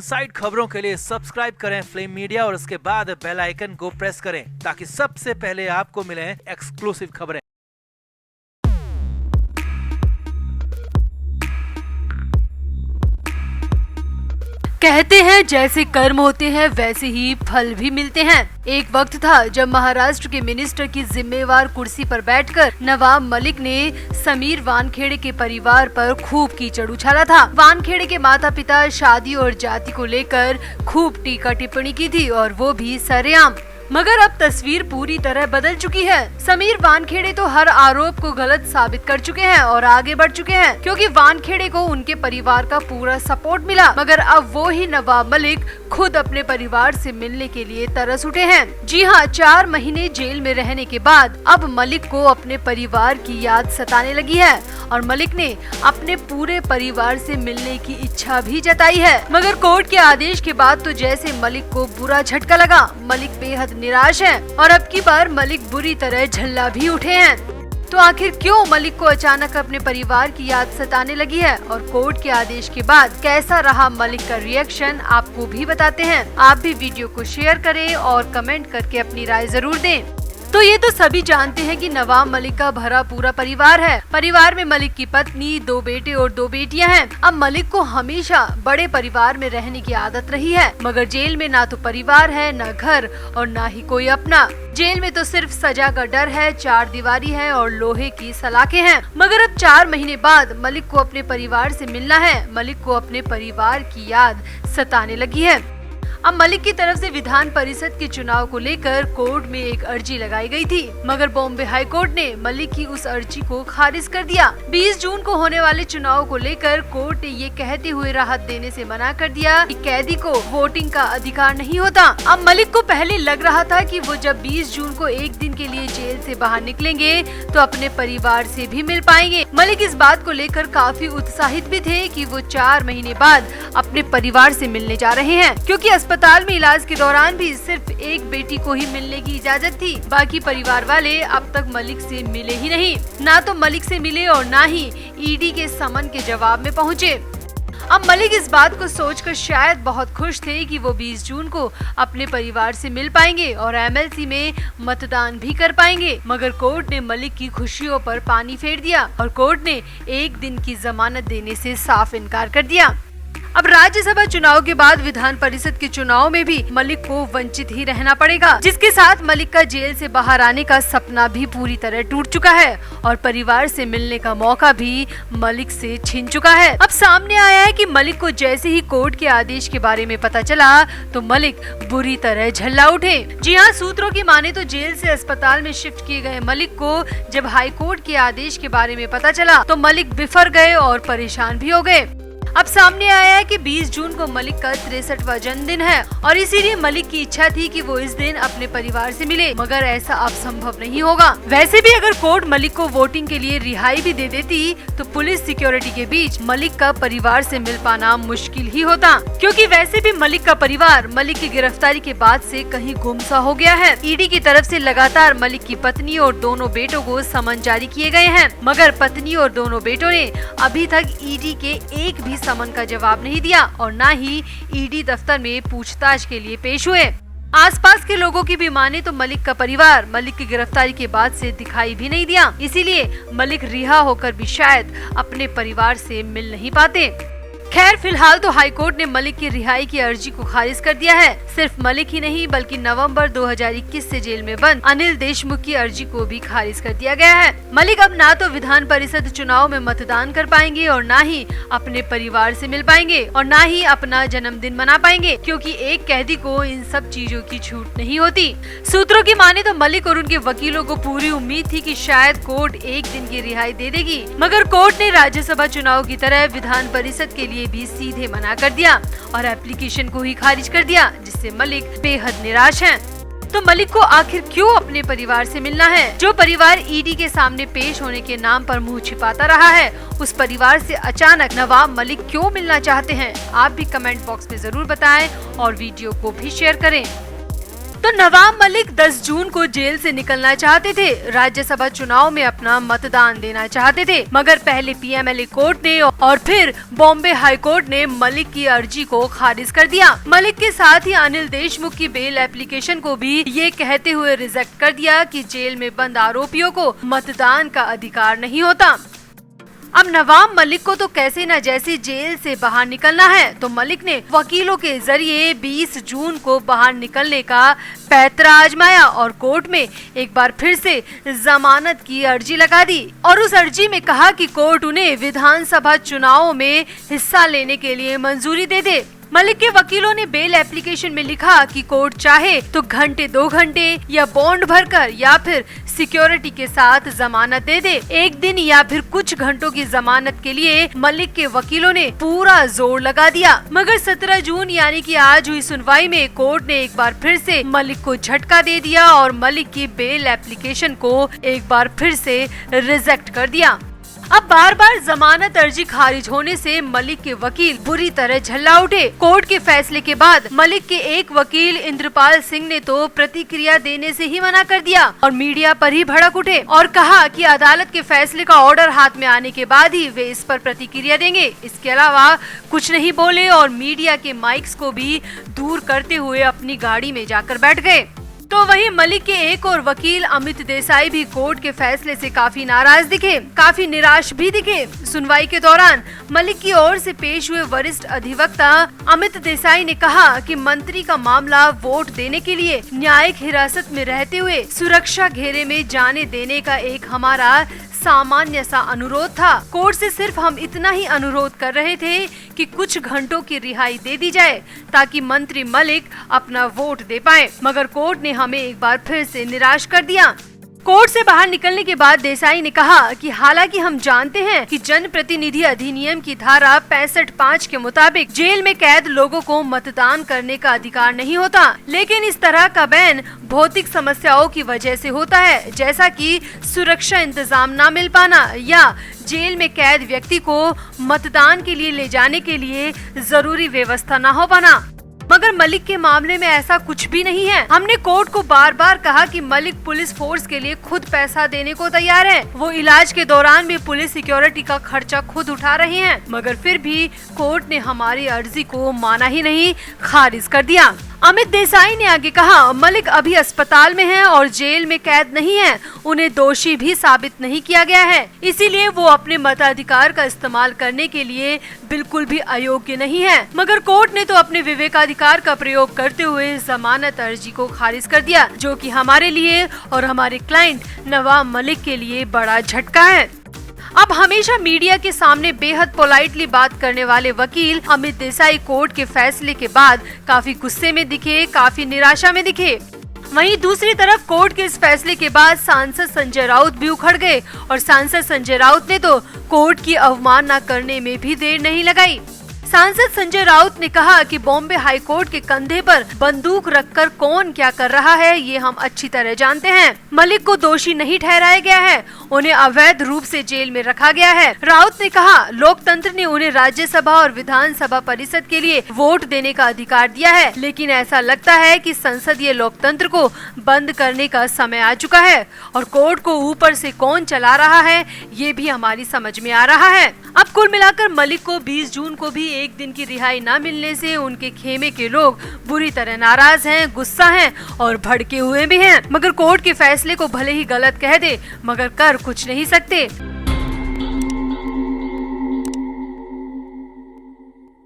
Side खबरों के लिए सब्सक्राइब करें फ्लेम मीडिया और उसके बाद बेल आइकन को प्रेस करें ताकि सबसे पहले आपको मिले एक्सक्लूसिव खबरें। कहते हैं जैसे कर्म होते हैं वैसे ही फल भी मिलते हैं। एक वक्त था जब महाराष्ट्र के मिनिस्टर की जिम्मेवार कुर्सी पर बैठकर नवाब मलिक ने समीर वानखेड़े के परिवार पर खूब कीचड़ उछाला था। वानखेड़े के माता पिता शादी और जाति को लेकर खूब टीका टिप्पणी की थी और वो भी सरेआम। मगर अब तस्वीर पूरी तरह बदल चुकी है। समीर वानखेड़े तो हर आरोप को गलत साबित कर चुके हैं और आगे बढ़ चुके हैं क्योंकि वानखेड़े को उनके परिवार का पूरा सपोर्ट मिला। मगर अब वो ही नवाब मलिक खुद अपने परिवार से मिलने के लिए तरस उठे हैं। जी हाँ, 4 महीने जेल में रहने के बाद अब मलिक को अपने परिवार की याद सताने लगी है और मलिक ने अपने पूरे परिवार से मिलने की इच्छा भी जताई है। मगर कोर्ट के आदेश के बाद तो जैसे मलिक को बुरा झटका लगा। मलिक बेहद निराश है और अब की बार मलिक बुरी तरह झल्ला भी उठे हैं। तो आखिर क्यों मलिक को अचानक अपने परिवार की याद सताने लगी है और कोर्ट के आदेश के बाद कैसा रहा मलिक का रिएक्शन, आपको भी बताते हैं। आप भी वीडियो को शेयर करें और कमेंट करके अपनी राय जरूर दें। तो ये तो सभी जानते हैं कि नवाब मलिक का भरा पूरा परिवार है। परिवार में मलिक की पत्नी, 2 बेटे और 2 बेटियां हैं। अब मलिक को हमेशा बड़े परिवार में रहने की आदत रही है, मगर जेल में ना तो परिवार है, ना घर और ना ही कोई अपना। जेल में तो सिर्फ सजा का डर है, 4 दीवारी है और लोहे की सलाखें हैं। मगर अब 4 महीने बाद मलिक को अपने परिवार से मिलना है। मलिक को अपने परिवार की याद सताने लगी है। अब मलिक की तरफ से विधान परिषद के चुनाव को लेकर कोर्ट में एक अर्जी लगाई गई थी, मगर बॉम्बे हाई कोर्ट ने मलिक की उस अर्जी को खारिज कर दिया। 20 जून को होने वाले चुनाव को लेकर कोर्ट ने ये कहते हुए राहत देने से मना कर दिया कि कैदी को वोटिंग का अधिकार नहीं होता। अब मलिक को पहले लग रहा था कि वो जब 20 जून को एक दिन के लिए जेल से बाहर निकलेंगे तो अपने परिवार से भी मिल पाएंगे। मलिक इस बात को लेकर काफी उत्साहित भी थे कि वो 4 महीने बाद अपने परिवार से मिलने जा रहे हैं, क्योंकि अस्पताल में इलाज के दौरान भी सिर्फ एक बेटी को ही मिलने की इजाजत थी। बाकी परिवार वाले अब तक मलिक से मिले ही नहीं, ना तो मलिक से मिले और ना ही ईडी के समन के जवाब में पहुंचे। अब मलिक इस बात को सोचकर शायद बहुत खुश थे कि वो 20 जून को अपने परिवार से मिल पाएंगे और एमएलसी में मतदान भी कर पाएंगे। मगर कोर्ट ने मलिक की खुशियों पर पानी फेर दिया और कोर्ट ने 1 दिन की जमानत देने से साफ इनकार कर दिया। अब राज्यसभा चुनाव के बाद विधान परिषद के चुनाव में भी मलिक को वंचित ही रहना पड़ेगा, जिसके साथ मलिक का जेल से बाहर आने का सपना भी पूरी तरह टूट चुका है और परिवार से मिलने का मौका भी मलिक से छिन चुका है। अब सामने आया है कि मलिक को जैसे ही कोर्ट के आदेश के बारे में पता चला तो मलिक बुरी तरह झल्ला उठे। जी हाँ, सूत्रों की माने तो जेल से अस्पताल में शिफ्ट किए गए मलिक को जब हाई कोर्ट के आदेश के बारे में पता चला तो मलिक बिफर गए और परेशान भी हो गए। अब सामने आया है कि 20 जून को मलिक का 63वां जन्मदिन है और इसीलिए मलिक की इच्छा थी कि वो इस दिन अपने परिवार से मिले, मगर ऐसा अब संभव नहीं होगा। वैसे भी अगर कोर्ट मलिक को वोटिंग के लिए रिहाई भी दे देती तो पुलिस सिक्योरिटी के बीच मलिक का परिवार से मिल पाना मुश्किल ही होता, क्योंकि वैसे भी मलिक का परिवार मलिक की गिरफ्तारी के बाद से कहीं गुमसा हो गया है। ईडी की तरफ से लगातार मलिक की पत्नी और दोनों बेटों को समन जारी किए गए हैं, मगर पत्नी और दोनों बेटों ने अभी तक ईडी के एक भी समन का जवाब नहीं दिया और ना ही ईडी दफ्तर में पूछताछ के लिए पेश हुए। आसपास के लोगों की भी माने तो मलिक का परिवार मलिक की गिरफ्तारी के बाद से दिखाई भी नहीं दिया, इसीलिए मलिक रिहा होकर भी शायद अपने परिवार से मिल नहीं पाते। खैर, फिलहाल तो हाईकोर्ट ने मलिक की रिहाई की अर्जी को खारिज कर दिया है। सिर्फ मलिक ही नहीं बल्कि नवंबर 2021 से जेल में बंद अनिल देशमुख की अर्जी को भी खारिज कर दिया गया है। मलिक अब ना तो विधान परिषद चुनाव में मतदान कर पाएंगे और ना ही अपने परिवार से मिल पाएंगे और ना ही अपना जन्मदिन मना पाएंगे, क्योंकि एक कैदी को इन सब चीजों की छूट नहीं होती। सूत्रों की माने तो मलिक और उनके वकीलों को पूरी उम्मीद थी कि शायद कोर्ट 1 दिन की रिहाई दे देगी, मगर कोर्ट ने राज्यसभा चुनाव की तरह विधान परिषद के लिए भी सीधे मना कर दिया और एप्लीकेशन को ही खारिज कर दिया, जिससे मलिक बेहद निराश हैं। तो मलिक को आखिर क्यों अपने परिवार से मिलना है? जो परिवार ईडी के सामने पेश होने के नाम पर मुंह छिपाता रहा है, उस परिवार से अचानक नवाब मलिक क्यों मिलना चाहते हैं? आप भी कमेंट बॉक्स में जरूर बताएं और वीडियो को भी शेयर करें। तो नवाब मलिक 10 जून को जेल से निकलना चाहते थे। राज्यसभा चुनाव में अपना मतदान देना चाहते थे, मगर पहले पीएमएलए कोर्ट ने और फिर बॉम्बे हाई कोर्ट ने मलिक की अर्जी को खारिज कर दिया। मलिक के साथ ही अनिल देशमुख की बेल एप्लीकेशन को भी ये कहते हुए रिजेक्ट कर दिया कि जेल में बंद आरोपियों को मतदान का अधिकार नहीं होता। अब नवाब मलिक को तो कैसे न जैसे जेल से बाहर निकलना है, तो मलिक ने वकीलों के जरिए 20 जून को बाहर निकलने का पैतरा आजमाया और कोर्ट में एक बार फिर से जमानत की अर्जी लगा दी और उस अर्जी में कहा कि कोर्ट उन्हें विधानसभा चुनावों में हिस्सा लेने के लिए मंजूरी दे दे। मलिक के वकीलों ने बेल एप्लीकेशन में लिखा कि कोर्ट चाहे तो घंटे 2 घंटे या बॉन्ड भरकर या फिर सिक्योरिटी के साथ जमानत दे दे। 1 दिन या फिर कुछ घंटों की जमानत के लिए मलिक के वकीलों ने पूरा जोर लगा दिया, मगर 17 जून यानी कि आज हुई सुनवाई में कोर्ट ने एक बार फिर से मलिक को झटका दे दिया और मलिक की बेल एप्लीकेशन को एक बार फिर से रिजेक्ट कर दिया। अब बार बार जमानत अर्जी खारिज होने से मलिक के वकील बुरी तरह झल्ला उठे। कोर्ट के फैसले के बाद मलिक के एक वकील इंद्रपाल सिंह ने तो प्रतिक्रिया देने से ही मना कर दिया और मीडिया पर ही भड़क उठे और कहा कि अदालत के फैसले का ऑर्डर हाथ में आने के बाद ही वे इस पर प्रतिक्रिया देंगे। इसके अलावा कुछ नहीं बोले और मीडिया के माइक्स को भी दूर करते हुए अपनी गाड़ी में जाकर बैठ गए। तो वहीं मलिक के एक और वकील अमित देसाई भी कोर्ट के फैसले से काफी नाराज दिखे, काफी निराश भी दिखे। सुनवाई के दौरान मलिक की ओर से पेश हुए वरिष्ठ अधिवक्ता अमित देसाई ने कहा कि मंत्री का मामला वोट देने के लिए न्यायिक हिरासत में रहते हुए सुरक्षा घेरे में जाने देने का एक हमारा सामान्य सा अनुरोध था। कोर्ट से सिर्फ हम इतना ही अनुरोध कर रहे थे कि कुछ घंटों की रिहाई दे दी जाए ताकि मंत्री मलिक अपना वोट दे पाए, मगर कोर्ट ने हमें एक बार फिर से निराश कर दिया। कोर्ट से बाहर निकलने के बाद देसाई ने कहा कि हालांकि हम जानते हैं कि जनप्रतिनिधि अधिनियम की धारा 65(5) के मुताबिक जेल में कैद लोगों को मतदान करने का अधिकार नहीं होता, लेकिन इस तरह का बैन भौतिक समस्याओं की वजह से होता है, जैसा कि सुरक्षा इंतजाम न मिल पाना या जेल में कैद व्यक्ति को मतदान के लिए ले जाने के लिए जरूरी व्यवस्था न हो पाना। मगर मलिक के मामले में ऐसा कुछ भी नहीं है। हमने कोर्ट को बार बार कहा कि मलिक पुलिस फोर्स के लिए खुद पैसा देने को तैयार है, वो इलाज के दौरान भी पुलिस सिक्योरिटी का खर्चा खुद उठा रहे हैं, मगर फिर भी कोर्ट ने हमारी अर्जी को माना ही नहीं, खारिज कर दिया। अमित देसाई ने आगे कहा, मलिक अभी अस्पताल में हैं और जेल में कैद नहीं है, उन्हें दोषी भी साबित नहीं किया गया है, इसीलिए वो अपने मताधिकार का इस्तेमाल करने के लिए बिल्कुल भी अयोग्य नहीं है। मगर कोर्ट ने तो अपने विवेकाधिकार का प्रयोग करते हुए जमानत अर्जी को खारिज कर दिया, जो कि हमारे लिए और हमारे क्लाइंट नवाब मलिक के लिए बड़ा झटका है। अब हमेशा मीडिया के सामने बेहद पोलाइटली बात करने वाले वकील अमित देसाई कोर्ट के फैसले के बाद काफी गुस्से में दिखे, काफी निराशा में दिखे। वहीं दूसरी तरफ कोर्ट के इस फैसले के बाद सांसद संजय राउत भी उखड़ गए और सांसद संजय राउत ने तो कोर्ट की अवमानना करने में भी देर नहीं लगाई। सांसद संजय राउत ने कहा कि बॉम्बे हाई कोर्ट के कंधे पर बंदूक रखकर कौन क्या कर रहा है ये हम अच्छी तरह जानते हैं। मलिक को दोषी नहीं ठहराया गया है, उन्हें अवैध रूप से जेल में रखा गया है। राउत ने कहा, लोकतंत्र ने उन्हें राज्यसभा और विधानसभा परिषद के लिए वोट देने का अधिकार दिया है, लेकिन ऐसा लगता है कि संसदीय लोकतंत्र को बंद करने का समय आ चुका है और कोर्ट को ऊपर से कौन चला रहा है ये भी हमारी समझ में आ रहा है। अब कुल मिलाकर मलिक को 20 जून को भी एक दिन की रिहाई न मिलने से उनके खेमे के लोग बुरी तरह नाराज हैं, गुस्सा हैं और भड़के हुए भी हैं। मगर कोर्ट के फैसले को भले ही गलत कह दे, मगर कर कुछ नहीं सकते।